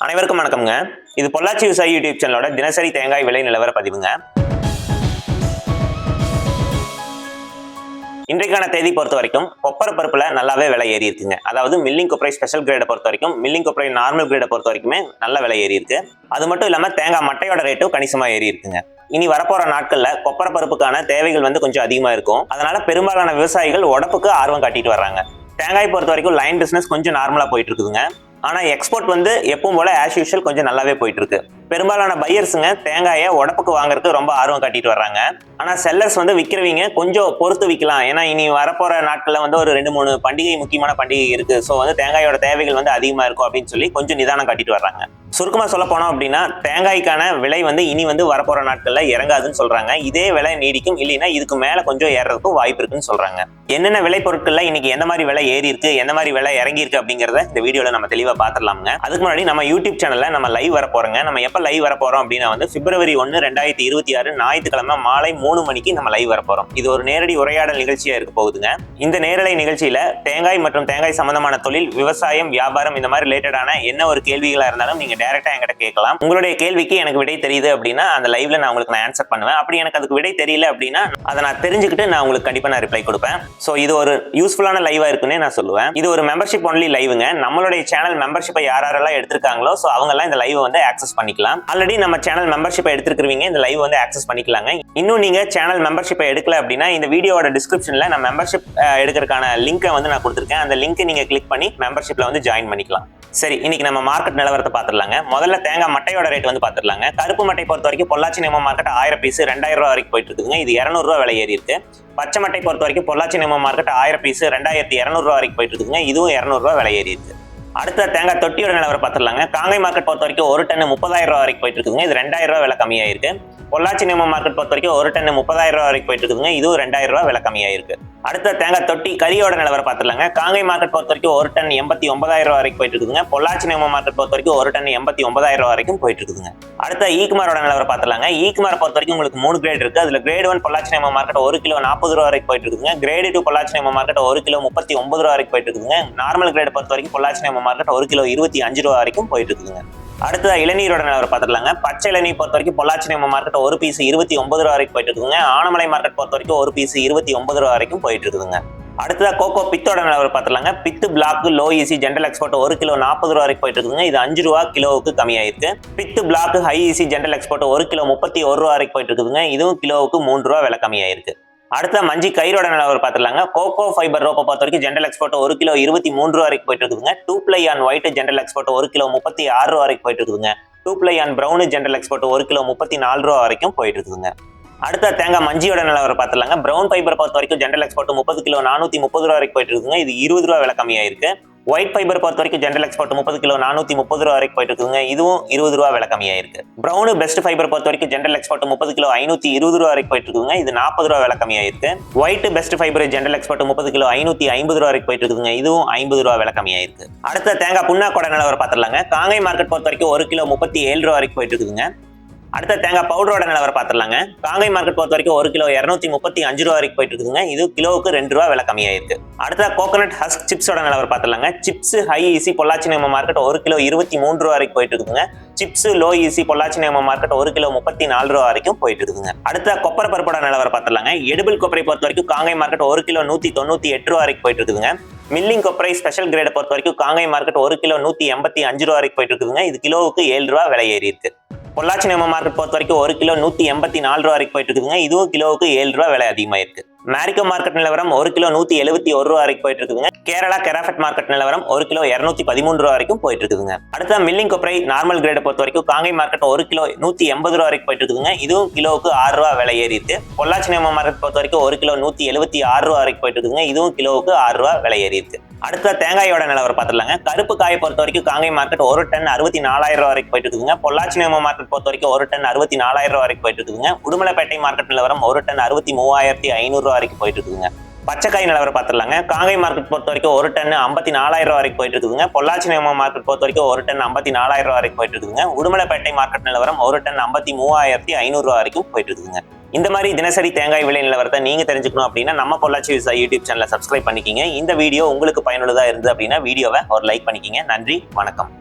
அனைவருக்கும் வணக்கம்ங்க. இது பொள்ளாச்சி விவசாயி யூடியூப் சேனலோட தினசரி தேங்காய் விலை நிலவர பதிவுங்க. இன்றைக்கான தேதி பொறுத்த வரைக்கும் கொப்பரை பருப்புல நல்லாவே விலை ஏறி இருக்குங்க. அதாவது மில்லிங் கொப்பரை ஸ்பெஷல் கிரேடை பொறுத்த வரைக்கும் மில்லிங் கொப்பரை நார்மல் கிரேடை பொறுத்த வரைக்குமே நல்ல விலை ஏறி இருக்கு. அது மட்டும் இல்லாம தேங்காய் மட்டையோட ரேட்டும் கணிசமா ஏறி இருக்குங்க. இனி வரப்போற நாட்கள்ல கொப்பரை பருப்புக்கான தேவைகள் கொஞ்சம் அதிகமா இருக்கும். அதனால பெரும்பாலான விவசாயிகள் உடப்புக்கு ஆர்வம் காட்டிட்டு வர்றாங்க. தேங்காய் பொறுத்த வரைக்கும் லைன் பிசினஸ் கொஞ்சம் நார்மலா போயிட்டு இருக்குதுங்க. ஆனா எக்ஸ்போர்ட் எப்பவும் போல ஆஸ் யூஷுவல் கொஞ்சம் நல்லாவே போயிட்டு இருக்கு. பெரும்பாலான பையர்ஸுங்க தேங்காயை உடப்புக்கு வாங்குறதுக்கு ரொம்ப ஆர்வம் காட்டிட்டு வர்றாங்க. ஆனா செல்லர்ஸ் விற்கிறவங்க கொஞ்சம் பொறுத்து விற்கலாம். ஏன்னா இனி வரப்போற நாட்கள்ல ஒரு 2-3 பண்டிகை முக்கியமான பண்டிகை இருக்கு. ஸோ தேங்காயோட தேவைகள் அதிகமா இருக்கும் அப்படின்னு சொல்லி கொஞ்சம் நிதானம் காட்டிட்டு வர்றாங்க. சுருக்கமா சொல்ல போனோம் அப்படின்னா தேங்காய்க்கான விலை இனி வரப்போற நாட்கள்ல இறங்காதுன்னு சொல்றாங்க. இதே விலை நீடிக்கும், இல்லைன்னா இதுக்கு மேல கொஞ்சம் ஏறதுக்கும் வாய்ப்பு இருக்குன்னு சொல்றாங்க. என்னென்ன விலை பொருட்கள்ல இன்னைக்கு எந்த மாதிரி விலை ஏறி இருக்கு, எந்த மாதிரி விலை இறங்கி இருக்கு அப்படிங்கறத இந்த வீடியோல நம்ம தெளிவா பாத்துடலாம்ங்க. அதுக்கு முன்னாடி நம்ம யூடியூப் சேனல்ல நம்ம லைவ் வர போறோங்க. நம்ம எப்ப லைவ் வர போறோம் அப்படின்னா பிப்ரவரி 1, 2026 ஞாயிற்றுக்கிழமை மாலை 3 மணிக்கு நம்ம லைவ் வர போறோம். இது ஒரு நேரடி உரையாடல் நிகழ்ச்சியா இருக்க போகுதுங்க. இந்த நேரலை நிகழ்ச்சியில தேங்காய் மற்றும் தேங்காய் சம்பந்தமான தொழில், விவசாயம், வியாபாரம் இந்த மாதிரி ரிலேட்டடான என்ன ஒரு கேள்விகளா இருந்தாலும் நீங்க டைரக்டா என்கிட்ட கேட்கலாம். உங்களுடைய கேள்விக்கு எனக்கு விடை தெரியுது அப்படின்னா அந்த லைவ்ல நான் உங்களுக்கு ஆன்சர் பண்ணுவேன். அப்படி எனக்கு அதுக்கு விடை தெரியல அப்படின்னா அதை நான் தெரிஞ்சுக்கிட்டு நான் உங்களுக்கு கண்டிப்பா ரிப்ளை கொடுப்பேன். சோ இது ஒரு யூஸ்ஃபுல்லான லைவா இருக்குன்னு நான் சொல்லுவேன். இது ஒரு மெம்பர்ஷிப் ஒன்லி லைவுங்க. நம்மளுடைய சேனல் மெம்பர்ஷிப்பை யாரெல்லாம் எடுத்திருக்காங்களோ சோ அவங்க எல்லாம் இந்த லைவ் ஆக்சஸ் பண்ணிக்கலாம். ஆல்ரெடி நம்ம சேனல் மெம்பர்ஷிப்பை எடுத்துருக்கீங்க, இந்த லைவ் ஆக்சஸ் பண்ணிக்கலாங்க. இன்னும் நீங்க சேனல் மெம்பர்ஷிப்பை எடுக்கல அப்படின்னா இந்த வீடியோட டிஸ்கிரிப்ஷன்ல நான் மெம்பர்ஷிப் எடுக்கிறதுக்கான லிங்கை நான் கொடுத்துருக்கேன். அந்த லிங்கை நீங்க கிளிக் பண்ணி மெம்பர்ஷிப்ல ஜாயின் பண்ணிக்கலாம். சரி, இன்னைக்கு நம்ம மார்க்கெட் நிலவரத்தை பாத்துடலாங்க. முதல்ல தேங்காய் மட்டையோட ரேட் பாத்துடலாங்க. கருப்பு மட்டை பொறுத்த வரைக்கும் பொள்ளாச்சி நேம மார்க்கெட் 1000 பீஸ் 2000 ரூபாய் வரைக்கும் போயிட்டு இருக்குங்க. இது 200 ரூபாய் விலை ஏறி இருக்கு. பச்சை மட்டை பொறுத்த வரைக்கும் பொள்ளாச்சி நேம மார்க்கெட் 1000 பீஸ் 2200 ரூபாய் வரைக்கும் போயிட்டு இருக்குங்க. இதுவும் 200 ரூபாய் விலை ஏறி இருக்கு. அடுத்த தேங்காய் தொட்டியோட நிலவரம் பாத்துடலாங்க. காங்கை மார்க்கெட் பொறுத்த வரைக்கும் ஒரு டன் 30,000 ரூபாய் வரைக்கும் போயிட்டு இருக்குங்க. இது 2000 ரூபாய் விலை கம்மியாயிருக்கு. பொள்ளாச்சி நேம மார்க்கெட் பொறுத்த வரைக்கும் ஒரு டன் 30,000 ரூபாய் வரைக்கும் போயிட்டு இருக்குங்க. இதுவும் 2000 ரூபாய் விலை கம்மியாயிருக்கு. அடுத்த தேங்காய் தொட்டி கரியோட நிலவரம் பாத்துடலாங்க. காங்கை மார்க்கெட் பொறுத்த வரைக்கும் ஒரு டன் 89,000 ரூபாய் வரைக்கும் போயிட்டு இருக்குங்க. பொள்ளாச்சி நேம மார்க்கெட் பொறுத்த வரைக்கும் ஒரு டன் 89,000 ரூபாய் வரைக்கும் போயிட்டு இருக்குங்க. அடுத்த ஈக்குமாரோட நிலவரம் பாத்துடலாங்க. ஈக்குமார் பொறுத்த வரைக்கும் உங்களுக்கு 3 கிரேட் இருக்கு. அதுல கிரேட் 1 பொள்ளாச்சி நேம மார்க்கெட் 1 கிலோ 40 ரூபாய் வரைக்கும் போயிட்டு இருக்குங்க. கிரேட் 2 பொள்ளாச்சி நேம மார்க்கெட் 1 கிலோ 39 ரூபாய் வரைக்கும் போயிட்டு இருக்குங்க. நார்மல் கிரேட் பொறுத்த வரைக்கும் பொள்ளாச்சி நேம மார்க்கெட் 1 கிலோ 25 ரூபாய் வரைக்கும் போயிட்டு இருக்குங்க. அடுத்த இளநீரோட நிலவரம் பாத்துடலாங்க. பச்சை இளநீர் பொறுத்த வரைக்கும் பொள்ளாச்சி நேம மார்க்கெட் ஒரு பீஸ் 29 ரூபாய் வரைக்கும் போயிட்டு இருக்குங்க. ஆனமலை மார்க்கெட் பொறுத்த வரைக்கும் ஒரு பீஸ் 29 ரூபாய் வரைக்கும் போயிட்டு இருக்குங்க. அடுத்ததா கோகோ பித்தோட நிலவரம் பாத்துடலாங்க. பித்து black low easy general export 1 kilo 40 ரூபாய் வரைக்கும் போயிட்டு இருக்குங்க. இது 5 ரூபாய் கிலோவுக்கு கம்மியாயிருக்கு. பித்து black high easy general export 1 kilo 31 ரூபாய் வரைக்கும் போயிட்டு இருக்குதுங்க. இதுவும் கிலோவுக்கு 3 ரூபாய் விலை கம்மியாயிருக்கு. அடுத்த மஞ்சி கயிறோட நிலவரம் பாத்துடலாங்க. கோகோ ஃபைபர் ரோப்பை பொறுத்த வரைக்கும் ஜென்ரல் எக்ஸ்போர்ட் 1 கிலோ 23 ரூபாய் வரைக்கும் போயிட்டு இருக்குதுங்க. 2 ply on white general export 1 kilo 36 ரூபாய் வரைக்கும் போயிட்டு இருக்குதுங்க. 2 ply on brown general export 1 kilo 34 ரூபாய் வரைக்கும் போயிட்டு இருக்குதுங்க. அடுத்த தேங்காய் மஞ்சியோட நிலவரம் பாத்துடலாங்க. பிரவுன் ஃபைபர் பொறுத்த வரைக்கும் ஜென்ரல் எக்ஸ்போர்ட் 30 கிலோ 430 ரூபாய் வரைக்கும் போயிட்டு இருக்குங்க. இது 20 ரூபாய் விலை கம்மியாயிருக்கு. ஒயிட் ஃபைபர் பொறுத்த வரைக்கும் ஜென்ரல் எக்ஸ்போர்ட் 30 கிலோ 430 ரூபாய் வரைக்கும் போயிட்டு இருக்குங்க. இதுவும் 20 ரூபாய் விலை கம்மியாயிருக்கு. பிரவுன் பெஸ்ட் ஃபைபர் பொறுத்த வரைக்கும் ஜென்ரல் எக்ஸ்போர்ட் 30 கிலோ 520 ரூபாய் வரைக்கும் போயிட்டு இருக்குங்க. இது 40 ரூபாய் விலை கம்மியாயிருக்கு. White best fibre general export 30 kilo 550 ரூபாய் வரைக்கும் போயிட்டு இருக்குங்க. இதுவும் 50 ரூபாய் விலை கம்மியாயிருக்கு. அடுத்த தேங்காய் புண்ணாக்கோட நிலவரம் பாத்துடலாங்க. காங்கை மார்க்கெட் பொறுத்த வரைக்கும் 1 கிலோ 37 ரூபாய் வரைக்கும் போயிட்டு இருக்குதுங்க. அடுத்த தேங்காய் பவுடரோட நிலவரம் பாத்துடலாங்க. காங்கை மார்க்கெட் பொறுத்த வரைக்கும் 1 கிலோ 235 ரூபாய் வரைக்கும் போயிட்டு இருக்குதுங்க. இது கிலோவுக்கு 2 ரூபாய் விலை கம்மியாயிருக்கு. அடுத்த கோகோனட் ஹஸ்க் சிப்ஸோட நிலவரம் பாத்துடலாங்க. சிப்ஸ் ஹை ஈசி பொள்ளாச்சி நேம மார்க்கெட் 1 கிலோ 23 ரூபாய் வரைக்கும் போயிட்டு இருக்குதுங்க. சிப்ஸ் லோ ஈசி பொள்ளாச்சி நேம மார்க்கெட் 1 கிலோ 34 ரூபாய் வரைக்கும் போயிட்டு இருக்குதுங்க. அடுத்த கொப்பரை பருப்போட நிலவரம் பாத்துடலாங்க. எடிபிள் கொப்பரை பொறுத்த வரைக்கும் காங்கை மார்க்கெட் 1 கிலோ 198 ரூபாய் வரைக்கும் போயிட்டு இருக்குதுங்க. மில்லிங் கொப்பரை ஸ்பெஷல் கிரேட பொறுத்த வரைக்கும் காங்கை மார்க்கெட் 1 கிலோ 185 ரூபாய் வரைக்கும் போயிட்டு இருக்குதுங்க. இது கிலோவுக்கு 7 ரூபாய் விலை ஏறி இருக்கு. பொள்ளாச்சி நேம மார்க்கெட் பொறுத்த வரைக்கும் 1 கிலோ 184 ரூபாய் வரைக்கும் போயிட்டு இருக்குதுங்க. இதுவும் கிலோவுக்கு 7 ரூபாய் விலை அதிகமா இருக்கு. மேரிகோ மார்க்கெட் நிலவரம் 1 கிலோ 171 ரூபாய் வரைக்கும் போயிட்டு இருக்குதுங்க. கேரளா கெராஃபட் மார்க்கெட் நிலவரம் 1 கிலோ 213 ரூபாய் வரைக்கும் போயிட்டு இருக்குதுங்க. அடுத்த மில்லிங் கொப்பரை நார்மல் கிரேட பொறுத்த வரைக்கும் காங்கை மார்க்கெட் 1 கிலோ 180 ரூபாய் வரைக்கும் போயிட்டு இருக்குதுங்க. இதுவும் கிலோவுக்கு 6 ரூபாய் விலை ஏறி இருக்கு. பொள்ளாச்சி நேம மார்க்கெட் பொறுத்த வரைக்கும் 1 கிலோ 176 ரூபாய் வரைக்கும் போயிட்டு இருக்குதுங்க. இதுவும் கிலோவுக்கு 6 ரூபாய் விலை ஏறி இருக்கு. அடுத்த தேங்காயோட நிலவரம் பாத்துடலாங்க. கருப்பு காயை பொறுத்த வரைக்கும் காங்கை மார்க்கெட் 1 டன் 64,000 ரூபாய் வரைக்கும் போயிட்டு இருக்குதுங்க. பொள்ளாச்சி நேம மார்க்கெட் பொறுத்த வரைக்கும் 1 டன் 64,000 ரூபாய் வரைக்கும் போயிட்டு இருக்குதுங்க. உடுமலைப்பேட்டை மார்க்கெட் நிலவரம் 1 டன் 63,500 ரூபாய் வரைக்கும் போயிட்டு இருக்குதுங்க. பச்சைக்காய் நிலவரம் பாத்துடலாங்க. காங்கை மார்க்கெட் பொறுத்த வரைக்கும் 1 டன் 54,000 ரூபாய் வரைக்கும் போயிட்டு இருக்குதுங்க. பொள்ளாச்சி நேம மார்க்கெட் பொறுத்த வரைக்கும் 1 டன் 54,000 ரூபாய் வரைக்கும் போயிட்டு இருக்குதுங்க. உடுமலைப்பேட்டை மார்க்கெட் நிலவரம் 1 டன் 53,500 ரூபாய் வரைக்கும் போயிட்டு இருக்குதுங்க. இந்த மாதிரி தினசரி தேங்காய் விலை நிலவரத்தை நீங்க தெரிஞ்சுக்கணும் அப்படின்னா நம்ம பொள்ளாச்சி விவசாயி யூடியூப் சேனலை சப்ஸ்கிரைப் பண்ணிக்கிங்க. இந்த வீடியோ உங்களுக்கு பயனுள்ளதா இருந்து அப்படின்னா வீடியோவை ஒரு லைக் பண்ணிக்கிங்க. நன்றி, வணக்கம்.